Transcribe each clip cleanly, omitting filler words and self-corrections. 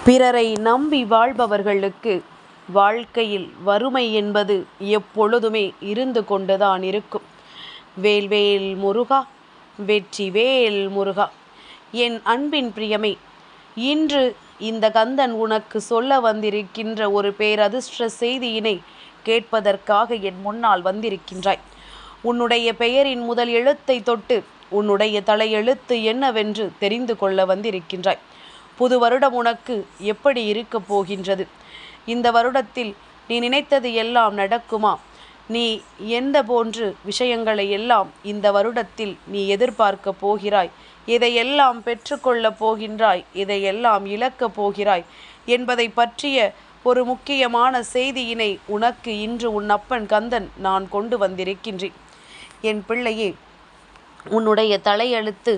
பிறரை நம்பி வாழ்பவர்களுக்கு வாழ்க்கையில் வறுமை என்பது எப்பொழுதுமே இருந்து கொண்டுதான் இருக்கும். வேல்வேல் முருகா, வெற்றிவேல் முருகா. என் அன்பின் பிரியமே, இன்று இந்த கந்தன் உனக்கு சொல்ல வந்திருக்கின்ற ஒரு பேரதிர்ஷ்ட செய்தியினை கேட்பதற்காக என் முன்னால் வந்திருக்கின்றாய். உன்னுடைய பெயரின் முதல் எழுத்தை தொட்டு உன்னுடைய தலையெழுத்து என்னவென்று தெரிந்து கொள்ள வந்திருக்கின்றாய். புது வருடம் உனக்கு எப்படி இருக்கப் போகின்றது? இந்த வருடத்தில் நீ நினைத்தது எல்லாம் நடக்குமா? நீ எந்த போன்று விஷயங்களை எல்லாம் இந்த வருடத்தில் நீ எதிர்பார்க்க போகிறாய்? இதையெல்லாம் பெற்றுக்கொள்ளப் போகின்றாய், இதையெல்லாம் இழக்கப் போகிறாய் என்பதை பற்றிய ஒரு முக்கியமான செய்தியினை உனக்கு இன்று உன் அப்பன் கந்தன் நான் கொண்டு வந்திருக்கின்றேன். என் பிள்ளையே, உன்னுடைய தலையெழுத்து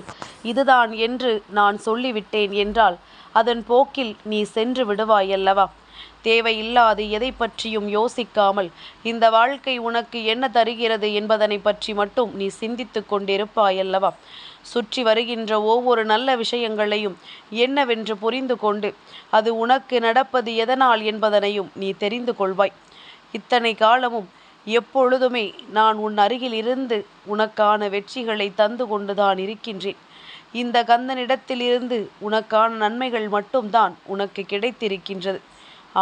இதுதான் என்று நான் சொல்லிவிட்டேன் என்றால் அதன் போக்கில் நீ சென்று விடுவாயல்லவா? தேவையில்லாது எதை பற்றியும் யோசிக்காமல் இந்த வாழ்க்கை உனக்கு என்ன தருகிறது என்பதனை பற்றி மட்டும் நீ சிந்தித்து கொண்டிருப்பாயல்லவா? சுற்றி வருகின்ற ஒவ்வொரு நல்ல விஷயங்களையும் என்னவென்று புரிந்து கொண்டு அது உனக்கு நடப்பது எதனால் என்பதனையும் நீ தெரிந்து கொள்வாய். இத்தனை காலமும் எப்பொழுதுமே நான் உன் அருகில் இருந்து உனக்கான வெற்றிகளை தந்து கொண்டுதான் இருக்கின்றேன். இந்த கந்தனிடத்திலிருந்து உனக்கான நன்மைகள் மட்டும்தான் உனக்கு கிடைத்திருக்கின்றது.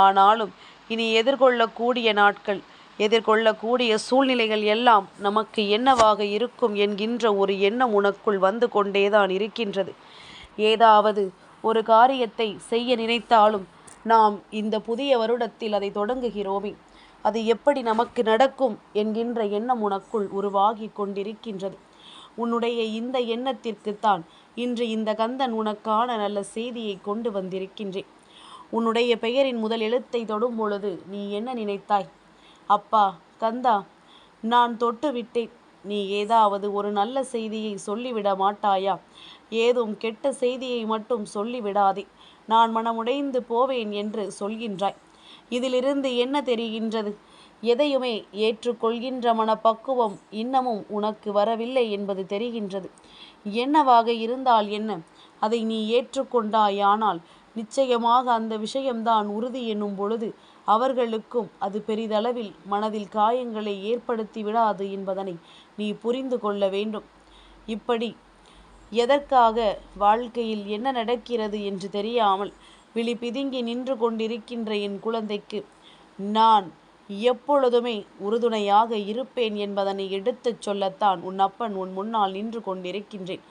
ஆனாலும் இனி எதிர்கொள்ளக்கூடிய நாட்கள், எதிர்கொள்ளக்கூடிய சூழ்நிலைகள் எல்லாம் நமக்கு என்னவாக இருக்கும் என்கின்ற ஒரு எண்ணம் உனக்குள் வந்து கொண்டேதான் இருக்கின்றது. ஏதாவது ஒரு காரியத்தை செய்ய நினைத்தாலும் நாம் இந்த புதிய வருடத்தில் அதை தொடங்குகிறோமே, அது எப்படி நமக்கு நடக்கும் என்கின்ற எண்ணம் உனக்குள் உருவாகி கொண்டிருக்கின்றது. உன்னுடைய இந்த எண்ணத்திற்குத்தான் இன்று இந்த கந்தன் உனக்கான நல்ல செய்தியை கொண்டு வந்திருக்கின்றேன். உன்னுடைய பெயரின் முதல் எழுத்தை தொடும் பொழுது நீ என்ன நினைத்தாய்? அப்பா கந்தா, நான் தொட்டு விட்டேன், நீ ஏதாவது ஒரு நல்ல செய்தியை சொல்லிவிட மாட்டாயா? ஏதும் கெட்ட செய்தியை மட்டும் சொல்லிவிடாதே, நான் மனமுடைந்து போவேன் என்று சொல்கின்றாய். இதிலிருந்து என்ன தெரிகின்றது? எதையுமே ஏற்றுக்கொள்கின்ற மனப்பக்குவம் இன்னமும் உனக்கு வரவில்லை என்பது தெரிகின்றது. என்னவாக இருந்தால் என்ன, அதை நீ ஏற்றுக்கொண்டாயானால் நிச்சயமாக அந்த விஷயம்தான் உறுதி என்னும் பொழுது அவர்களுக்கும் அது பெரிதளவில் மனதில் காயங்களை ஏற்படுத்தி விடாது என்பதனை நீ புரிந்து கொள்ள வேண்டும். இப்படி எதற்காக வாழ்க்கையில் என்ன நடக்கிறது என்று தெரியாமல் விழி பிதுங்கி நின்று கொண்டிருக்கின்ற என் குழந்தைக்கு நான் எப்பொழுதுமே உறுதுணையாக இருப்பேன் என்பதனை எடுத்துச் சொல்லத்தான் உன் அப்பன் உன் முன்னால் நின்று கொண்டிருக்கின்றேன்.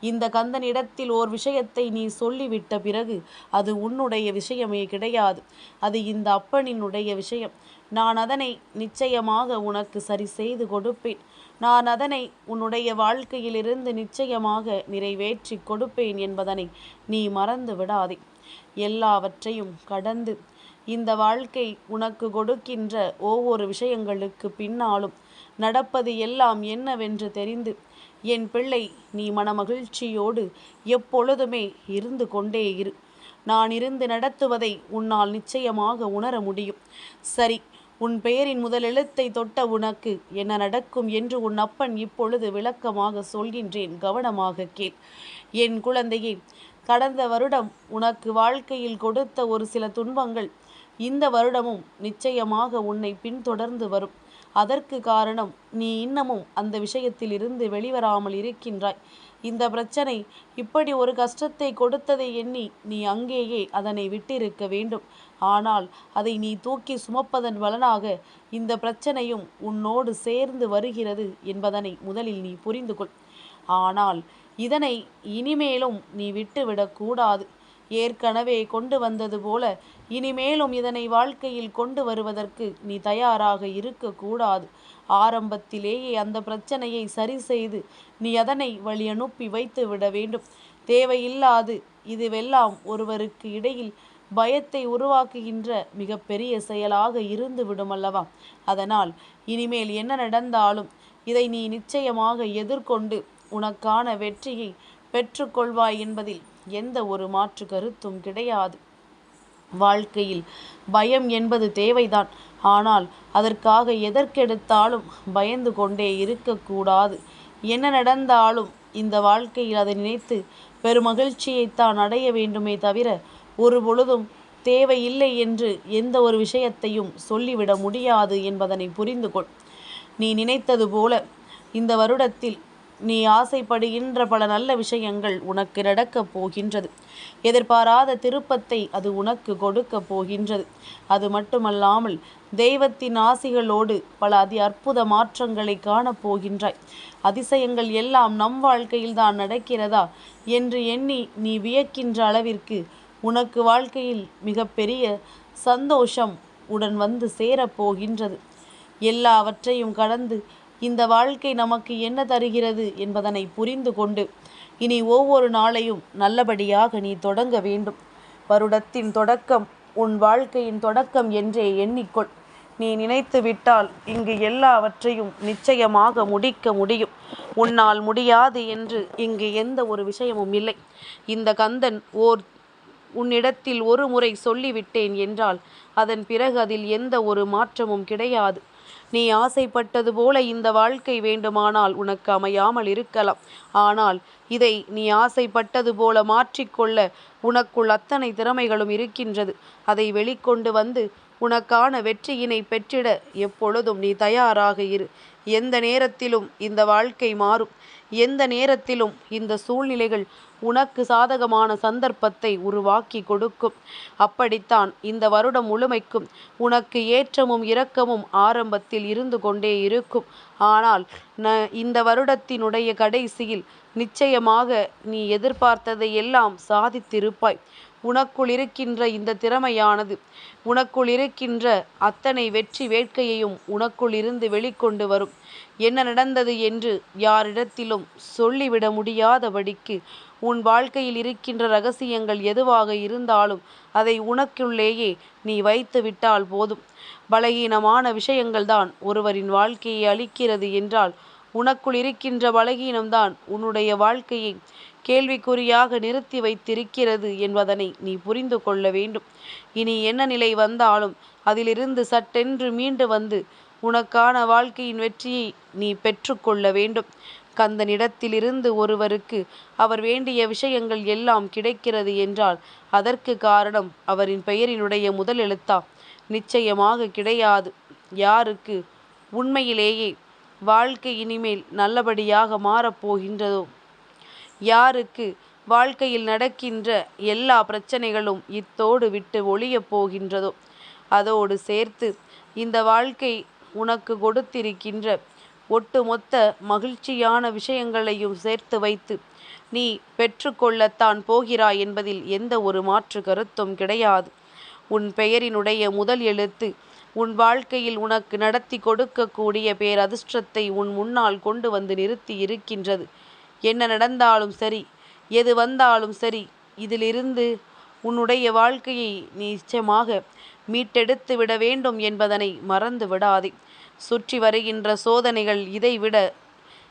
இந்த கந்தனிடத்தில் ஓர் விஷயத்தை நீ சொல்லிவிட்ட பிறகு அது உன்னுடைய விஷயமே கிடையாது, அது இந்த அப்பனினுடைய விஷயம். நான் அதனை நிச்சயமாக உனக்கு சரி செய்து கொடுப்பேன். நான் அதனை உன்னுடைய வாழ்க்கையிலிருந்து நிச்சயமாக நிறைவேற்றி கொடுப்பேன் என்பதனை நீ மறந்து விடாதே. எல்லாவற்றையும் கடந்து இந்த வாழ்க்கை உனக்கு கொடுக்கின்ற ஒவ்வொரு விஷயங்களுக்கு பின்னாலும் நடப்பது எல்லாம் என்னவென்று தெரிந்து என் பிள்ளை, நீ மனமகிழ்ச்சியோடு எப்பொழுதுமே இருந்து கொண்டே இரு. நான் இருந்து நடத்துவதை உன்னால் நிச்சயமாக உணர முடியும். சரி, உன் பெயரின் முதல் எழுத்தை தொட்ட உனக்கு என்ன நடக்கும் என்று உன் அப்பன் இப்பொழுது விளக்கமாக சொல்கின்றேன், கவனமாக கேள். என் குழந்தையே, கடந்த வருடம் உனக்கு வாழ்க்கையில் கொடுத்த ஒரு சில துன்பங்கள் இந்த வருடமும் நிச்சயமாக உன்னை பின்தொடர்ந்து வரும். அதற்கு காரணம் நீ இன்னமும் அந்த விஷயத்தில் இருந்து வெளிவராமல் இருக்கின்றாய். இந்த பிரச்சனை இப்படி ஒரு கஷ்டத்தை கொடுத்ததை எண்ணி நீ அங்கேயே அதனை விட்டிருக்க வேண்டும். ஆனால் அதை நீ தூக்கி சுமப்பதன் பலனாக இந்த பிரச்சனையும் உன்னோடு சேர்ந்து வருகிறது என்பதனை முதலில் நீ புரிந்து கொள். ஆனால் இதனை இனிமேலும் நீ விட்டுவிடக்கூடாது. ஏற்கனவே கொண்டு வந்தது போல இனிமேலும் இதனை வாழ்க்கையில் கொண்டு வருவதற்கு நீ தயாராக இருக்கக்கூடாது. ஆரம்பத்திலேயே அந்த பிரச்சனையை சரி செய்து நீ அதனை வழி அனுப்பி வைத்து விட வேண்டும். தேவையில்லாது இதுவெல்லாம் ஒருவருக்கு இடையில் பயத்தை உருவாக்குகின்ற மிகப்பெரிய செயலாக இருந்து விடுமல்லவா? அதனால் இனிமேல் என்ன நடந்தாலும் இதை நீ நிச்சயமாக எதிர்கொண்டு உனக்கான வெற்றியை பெற்றுக்கொள்வாய் என்பதில் எந்த ஒரு மாற்று கருத்தும் கிடையாது. வாழ்க்கையில் பயம் என்பது தேவைதான், ஆனால் அதற்காக எதற்கெடுத்தாலும் பயந்து கொண்டே இருக்கக்கூடாது. என்ன நடந்தாலும் இந்த வாழ்க்கையில் அதை நினைத்து பெருமகிழ்ச்சியைத்தான் அடைய வேண்டுமே தவிர ஒரு பொழுதும் தேவையில்லை என்று எந்த ஒரு விஷயத்தையும் சொல்லிவிட முடியாது என்பதனை புரிந்து கொள். நீ நினைத்தது போல இந்த வருடத்தில் நீ ஆசைப்படுகின்ற பல நல்ல விஷயங்கள் உனக்கு நடக்கப் போகின்றது. எதிர்பாராத திருப்பத்தை அது உனக்கு கொடுக்க போகின்றது. அது மட்டுமல்லாமல் தெய்வத்தின் ஆசிகளோடு பல அற்புத மாற்றங்களை காணப்போகின்றாய். அதிசயங்கள் எல்லாம் நம் வாழ்க்கையில் தான் நடக்கிறதா என்று எண்ணி நீ வியக்கின்ற அளவிற்கு உனக்கு வாழ்க்கையில் மிகப்பெரிய சந்தோஷம் உடன் வந்து சேரப்போகின்றது. எல்லாவற்றையும் கடந்து இந்த வாழ்க்கை நமக்கு என்ன தருகிறது என்பதனை புரிந்து கொண்டு இனி ஒவ்வொரு நாளையும் நல்லபடியாக நீ தொடங்க வேண்டும். வருடத்தின் தொடக்கம் உன் வாழ்க்கையின் தொடக்கம் என்றே எண்ணிக்கொள். நீ நினைத்து விட்டால் இங்கு எல்லாவற்றையும் நிச்சயமாக முடிக்க முடியும். உன்னால் முடியாது என்று இங்கு எந்த ஒரு விஷயமும் இல்லை. இந்த கந்தன் உன்னிடத்தில் ஒரு முறை சொல்லிவிட்டேன் என்றால் அதன் பிறகு அதில் எந்த ஒரு மாற்றமும் கிடையாது. நீ ஆசைப்பட்டது போல இந்த வாழ்க்கை வேண்டுமானால் உனக்கு அமையாமல் இருக்கலாம். ஆனால் இதை நீ ஆசைப்பட்டது போல மாற்றிக்கொள்ள உனக்குள் அத்தனை திறமைகளும் இருக்கின்றது. அதை வெளிக்கொண்டு வந்து உனக்கான வெற்றியினை பெற்றிட எப்பொழுதும் நீ தயாராக இரு. எந்த நேரத்திலும் இந்த வாழ்க்கை மாறும். எந்த நேரத்திலும் இந்த சூழ்நிலைகள் உனக்கு சாதகமான சந்தர்ப்பத்தை உருவாக்கி கொடுக்கும். அப்படித்தான் இந்த வருடம் முழுமைக்கும் உனக்கு ஏற்றமும் இரக்கமும் ஆரம்பத்தில் இருந்து கொண்டே இருக்கும். ஆனால் இந்த வருடத்தினுடைய கடைசியில் நிச்சயமாக நீ எதிர்பார்த்ததை எல்லாம் சாதித்திருப்பாய். உனக்குள் இருக்கின்ற இந்த திறமையானது, உனக்குள் இருக்கின்ற அத்தனை வெற்றி வேட்கையையும் உனக்குள் இருந்து வெளிக்கொண்டு வரும். என்ன நடந்தது என்று யாரிடத்திலும் சொல்லிவிட முடியாதபடிக்கு உன் வாழ்க்கையில் இருக்கின்ற ரகசியங்கள் எதுவாக இருந்தாலும் அதை உனக்குள்ளேயே நீ வைத்து விட்டால் போதும். பலகீனமான விஷயங்கள்தான் ஒருவரின் வாழ்க்கையை அளிக்கிறது என்றால் உனக்குள் இருக்கின்ற பலகீனம்தான் உன்னுடைய வாழ்க்கையை கேள்விக்குறியாக நிறுத்தி வைத்திருக்கிறது என்பதனை நீ புரிந்து கொள்ள வேண்டும். இனி என்ன நிலை வந்தாலும் அதிலிருந்து சட்டென்று மீண்டு வந்து உனக்கான வாழ்க்கையின் வெற்றியை நீ பெற்றுக்கொள்ள வேண்டும். கந்தனிடத்திலிருந்து ஒருவருக்கு அவர் வேண்டிய விஷயங்கள் எல்லாம் கிடைக்கிறது என்றால் அதற்கு காரணம் அவரின் பெயரினுடைய முதல் எழுத்தா? நிச்சயமாக கிடையாது. யாருக்கு உண்மையிலேயே வாழ்க்கை இனிமேல் நல்லபடியாக மாறப்போகின்றதோ, யாருக்கு வாழ்க்கையில் நடக்கின்ற எல்லா பிரச்சனைகளும் இத்தோடு விட்டு ஒழியப் போகின்றதோ, அதோடு சேர்த்து இந்த வாழ்க்கை உனக்கு கொடுத்திருக்கின்ற ஒட்டுமொத்த மகிழ்ச்சியான விஷயங்களையும் சேர்த்து வைத்து நீ பெற்றுக்கொள்ளத்தான் போகிறாய் என்பதில் எந்த ஒரு மாற்று கருத்தும் கிடையாது. உன் பெயரினுடைய முதல் எழுத்து உன் வாழ்க்கையில் உனக்கு நடத்தி கொடுக்கக்கூடிய பேரதிர்ஷ்டத்தை உன் முன்னால் கொண்டு வந்து நிறுத்தி இருக்கின்றது. என்ன நடந்தாலும் சரி, எது வந்தாலும் சரி, இதிலிருந்து உன்னுடைய வாழ்க்கையை நிச்சயமாக மீட்டெடுத்து விட வேண்டும் என்பதனை மறந்து விடாதே. சுற்றி வருகின்ற சோதனைகள் இதைவிட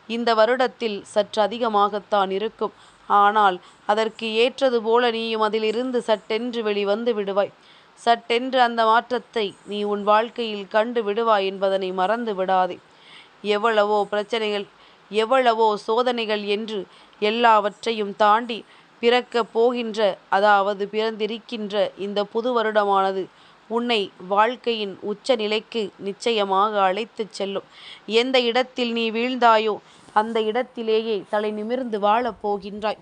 இந்த வருடத்தில் சற்று அதிகமாகத்தான் இருக்கும். ஆனால் அதற்கு ஏற்றது போல நீயும் அதிலிருந்து சட்டென்று வெளிவந்து விடுவாய். சட்டென்று அந்த மாற்றத்தை நீ உன் வாழ்க்கையில் கண்டு விடுவாய் என்பதனை மறந்து விடாதே. எவ்வளவோ பிரச்சனைகள், எவ்வளவோ சோதனைகள் என்று எல்லாவற்றையும் தாண்டி பிறக்கப் போகின்ற, அதாவது பிறந்திருக்கின்ற இந்த புது வருடமானது உன்னை வாழ்க்கையின் உச்ச நிலைக்கு நிச்சயமாக அழைத்துச் செல்லும். எந்த இடத்தில் நீ வீழ்ந்தாயோ அந்த இடத்திலேயே தலை நிமிர்ந்து வாழப் போகின்றாய்.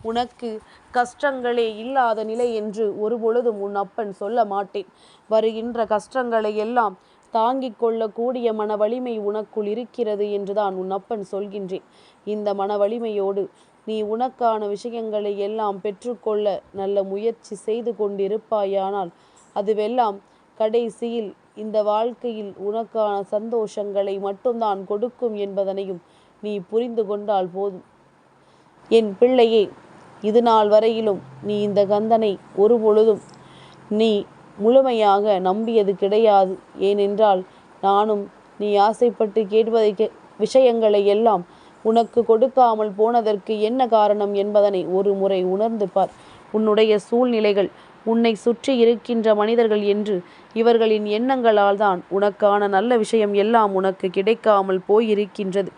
உனக்கு கஷ்டங்களே இல்லாத நிலை என்று ஒருபொழுதும் உன் அப்பன் சொல்ல மாட்டேன். வருகின்ற கஷ்டங்களை எல்லாம் தாங்கிக் கொள்ளக்கூடிய மன வலிமை உனக்குள் இருக்கிறது என்றுதான் உன் அப்பன் சொல்கின்றேன். இந்த மன வலிமையோடு நீ உனக்கான விஷயங்களை எல்லாம் பெற்றுக்கொள்ள நல்ல முயற்சி செய்து கொண்டிருப்பாயானால் அதுவெல்லாம் கடைசியில் இந்த வாழ்க்கையில் உனக்கான சந்தோஷங்களை மட்டும்தான் கொடுக்கும் என்பதனையும் நீ புரிந்து கொண்டால் போதும். என் பிள்ளையே, இது நாள் வரையிலும் நீ இந்த கந்தனை ஒரு பொழுதும் நீ முழுமையாக நம்பியது கிடையாது. ஏனென்றால் நானும் நீ ஆசைப்பட்டு கேட்பதை விஷயங்களை எல்லாம் உனக்கு கொடுக்காமல் போனதற்கு என்ன காரணம் என்பதனை ஒரு முறை உணர்ந்து பார். உன்னுடைய சூழ்நிலைகள், உன்னை சுற்றி இருக்கின்ற மனிதர்கள் என்று இவர்களின் எண்ணங்களால் தான் உனக்கான நல்ல விஷயம் எல்லாம் உனக்கு கிடைக்காமல் போயிருக்கின்றது.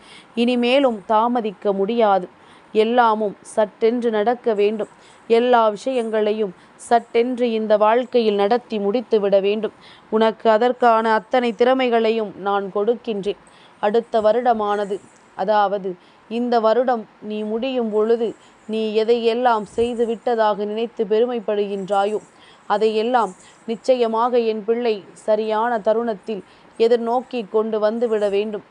இனிமேலும் தாமதிக்க முடியாது. எல்லாமும் சட்டென்று நடக்க வேண்டும். எல்லா விஷயங்களையும் சட்டென்று இந்த வாழ்க்கையில் நடத்தி முடித்து விட வேண்டும். உனக்கு அதற்கான அத்தனை திறமைகளையும் நான் கொடுக்கின்றேன். அடுத்த வருடமானது, அதாவது இந்த வருடம் நீ முடியும் பொழுது நீ எதையெல்லாம் செய்து விட்டதாக நினைத்து பெருமைப்படுகின்றாயோ அதையெல்லாம் நிச்சயமாக என் பிள்ளை சரியான தருணத்தில் எதிர்நோக்கி கொண்டு வந்துவிட வேண்டும்.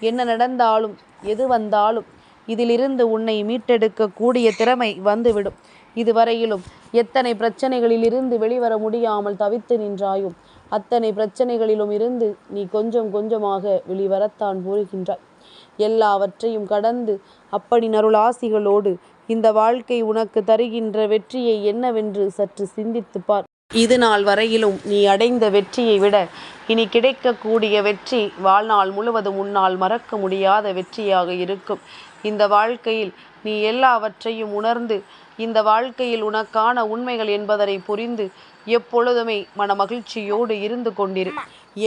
என்ன நடந்தாலும் எது வந்தாலும் இதிலிருந்து உன்னை மீட்டெடுக்கக்கூடிய திறமை வந்துவிடும். இதுவரையிலும் எத்தனை பிரச்சனைகளிலிருந்து வெளிவர முடியாமல் தவித்து நின்றாயோ அத்தனை பிரச்சனைகளிலும் இருந்து நீ கொஞ்சம் கொஞ்சமாக வெளிவரத்தான் போகின்றாய். எல்லாவற்றையும் கடந்து அப்படி நருளாசிகளோடு இந்த வாழ்க்கை உனக்கு தருகின்ற வெற்றியை என்னவென்று சற்று சிந்தித்து பார். இது நாள் வரையிலும் நீ அடைந்த வெற்றியை விட இனி கிடைக்கக்கூடிய வெற்றி வாழ்நாள் முழுவதும் உன்னால் மறக்க முடியாத வெற்றியாக இருக்கும். இந்த வாழ்க்கையில் நீ எல்லாவற்றையும் உணர்ந்து இந்த வாழ்க்கையில் உனக்கான உண்மைகள் என்பதனை புரிந்து எப்பொழுதுமே மன மகிழ்ச்சியோடு இருந்து கொண்டிரு.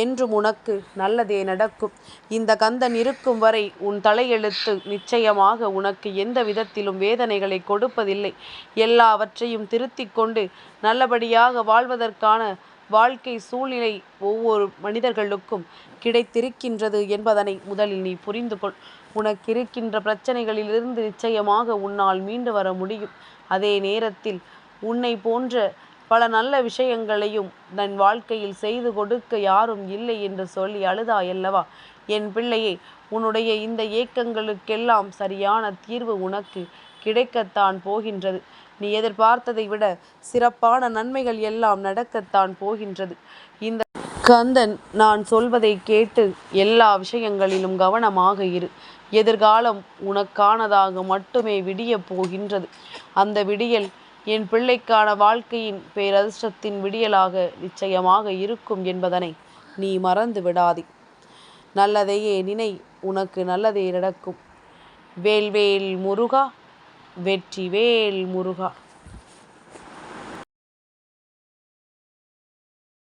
என்றும் உனக்கு நல்லதே நடக்கும். இந்த கந்தன் இருக்கும் வரை உன் தலையெழுத்து நிச்சயமாக உனக்கு எந்த விதத்திலும் வேதனைகளை கொடுப்பதில்லை. எல்லாவற்றையும் திருத்தி கொண்டு நல்லபடியாக வாழ்வதற்கான வாழ்க்கை சூழ்நிலை ஒவ்வொரு மனிதர்களுக்கும் கிடைத்திருக்கின்றது என்பதனை முதலில் நீ புரிந்து கொள். உனக்கு இருக்கின்ற பிரச்சனைகளிலிருந்து நிச்சயமாக உன்னால் மீண்டு வர முடியும். அதே நேரத்தில் உன்னை போன்ற பல நல்ல விஷயங்களையும் தன் வாழ்க்கையில் செய்து கொடுக்க யாரும் இல்லை என்று சொல்லி அழுதாயல்லவா? என் பிள்ளையே, உன்னுடைய இந்த ஏக்கங்களுக்கெல்லாம் சரியான தீர்வு உனக்கு கிடைக்கத்தான் போகின்றது. நீ எதிர்பார்த்ததை விட சிறப்பான நன்மைகள் எல்லாம் நடக்கத்தான் போகின்றது. இந்த கந்தன் நான் சொல்வதை கேட்டு எல்லா விஷயங்களிலும் கவனமாக இரு. எதிர்காலம் உனக்கானதாக மட்டுமே விடியப் போகின்றது. அந்த விடியல் என் பிள்ளைக்கான வாழ்க்கையின் பேரதிர்ஷ்டத்தின் விடியலாக நிச்சயமாக இருக்கும் என்பதனை நீ மறந்து விடாதே. நல்லதையே நினை, உனக்கு நல்லதே நடக்கும். வேல்வேல் முருகா, வெற்றிவேல் முருகா.